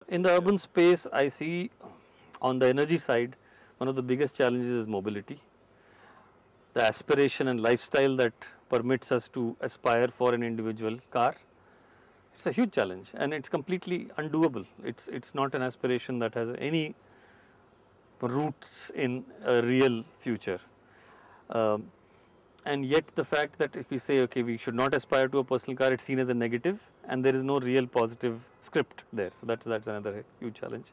In the urban space, I see on the energy side, one of the biggest challenges is mobility. The aspiration and lifestyle that permits us to aspire for an individual car, it's a huge challenge and it's completely undoable. It's not an aspiration that has any roots in a real future. Um, and yet the fact that if we say, okay, we should not aspire to a personal car, it's seen as a negative and there is no real positive script there. So that's another huge challenge.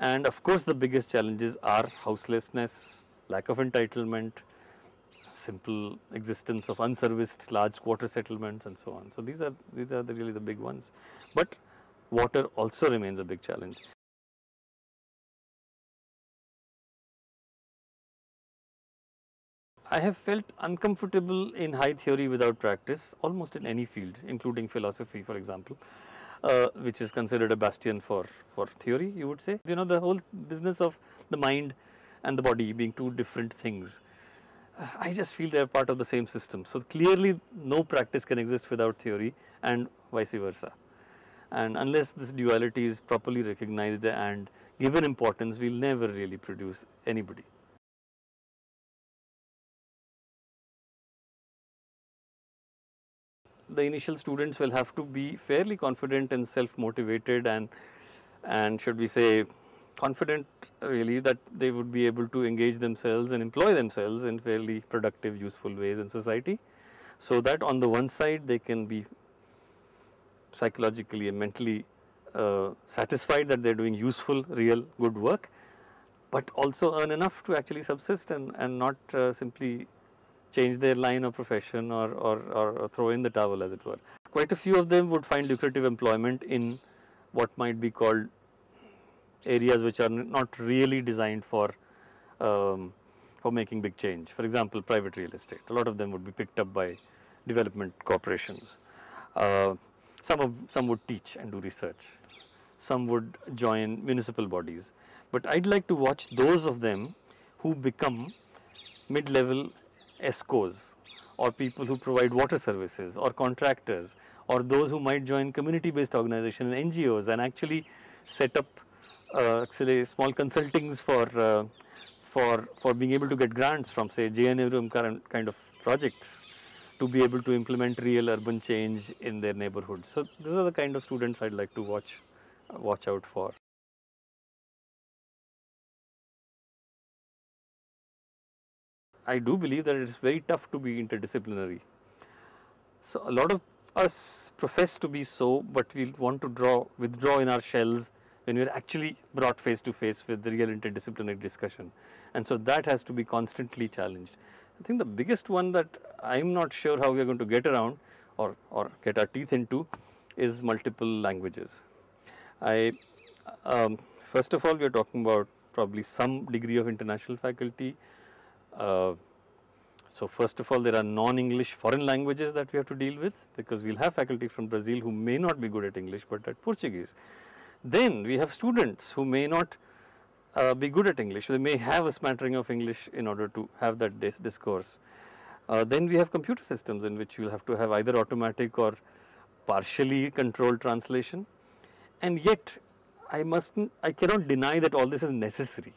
And of course, the biggest challenges are houselessness, lack of entitlement, simple existence of unserviced large quarter settlements and so on. So these are really the big ones. But water also remains a big challenge. I have felt uncomfortable in high theory without practice, almost in any field, including philosophy, for example, which is considered a bastion for theory, you would say. You know, the whole business of the mind and the body being two different things. I just feel they are part of the same system. So clearly, no practice can exist without theory, and vice versa. And unless this duality is properly recognized and given importance, we will never really produce anybody. The initial students will have to be fairly confident and self-motivated and should we say confident really that they would be able to engage themselves and employ themselves in fairly productive, useful ways in society. So that on the one side they can be psychologically and mentally satisfied that they are doing useful, real, good work, but also earn enough to actually subsist and not simply change their line of profession or throw in the towel, as it were. Quite a few of them would find lucrative employment in what might be called areas which are not really designed for making big change. For example, private real estate. A lot of them would be picked up by development corporations. Some would teach and do research. Some would join municipal bodies. But I'd like to watch those of them who become mid-level ESCOs or people who provide water services or contractors or those who might join community-based organizations and NGOs and actually set up actually small consultings for being able to get grants from say JNRM kind of projects to be able to implement real urban change in their neighborhoods. So those are the kind of students I'd like to watch out for. I do believe that it is very tough to be interdisciplinary. So a lot of us profess to be so, but we want to withdraw in our shells when we are actually brought face to face with the real interdisciplinary discussion. And so that has to be constantly challenged. I think the biggest one that I'm not sure how we are going to get around or get our teeth into is multiple languages. First of all, we are talking about probably some degree of international faculty. So first of all, there are non-English foreign languages that we have to deal with because we'll have faculty from Brazil who may not be good at English but at Portuguese. Then we have students who may not be good at English. They may have a smattering of English in order to have that discourse. Then we have computer systems in which you will have to have either automatic or partially controlled translation. And yet I cannot deny that all this is necessary.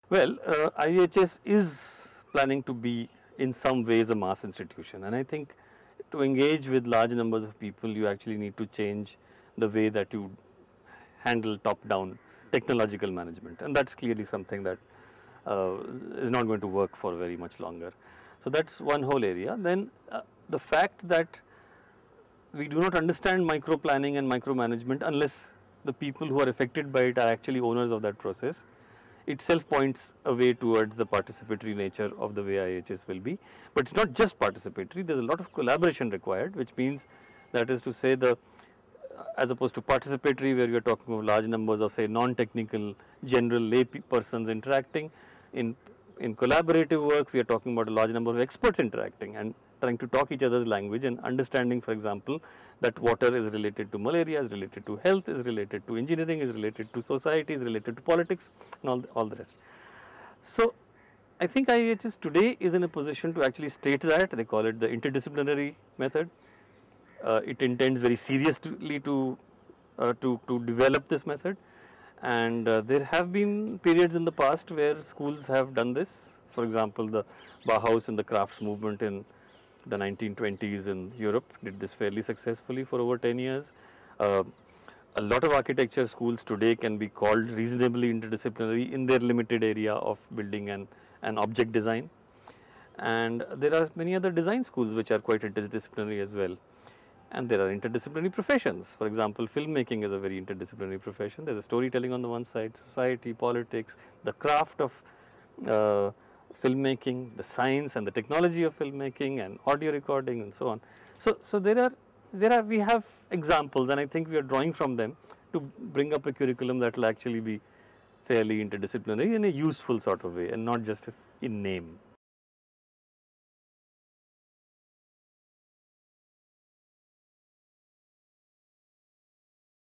Well, IHS is planning to be in some ways a mass institution, and I think to engage with large numbers of people you actually need to change the way that you handle top down technological management, and that's clearly something that is not going to work for very much longer. So that's one whole area. Then the fact that we do not understand micro planning and micromanagement unless the people who are affected by it are actually owners of that process itself points a way towards the participatory nature of the way IHS will be. But it's not just participatory, there's a lot of collaboration required, which means that is to say as opposed to participatory where you're talking of large numbers of say non-technical general lay persons interacting, in collaborative work we are talking about a large number of experts interacting and trying to talk each other's language and understanding, for example, that water is related to malaria, is related to health, is related to engineering, is related to society, is related to politics and all the rest. So I think IHS today is in a position to actually state that. They call it the interdisciplinary method. it intends very seriously to develop this method. And there have been periods in the past where schools have done this. For example, the Bauhaus and the crafts movement in the 1920s in Europe did this fairly successfully for over 10 years. Uh, a lot of architecture schools today can be called reasonably interdisciplinary in their limited area of building and object design. And there are many other design schools which are quite interdisciplinary as well. And there are interdisciplinary professions. For example, filmmaking is a very interdisciplinary profession. There is a storytelling on the one side, society, politics, the craft of filmmaking, the science and the technology of filmmaking and audio recording and so on. So we have examples, and I think we are drawing from them to bring up a curriculum that will actually be fairly interdisciplinary in a useful sort of way and not just in name.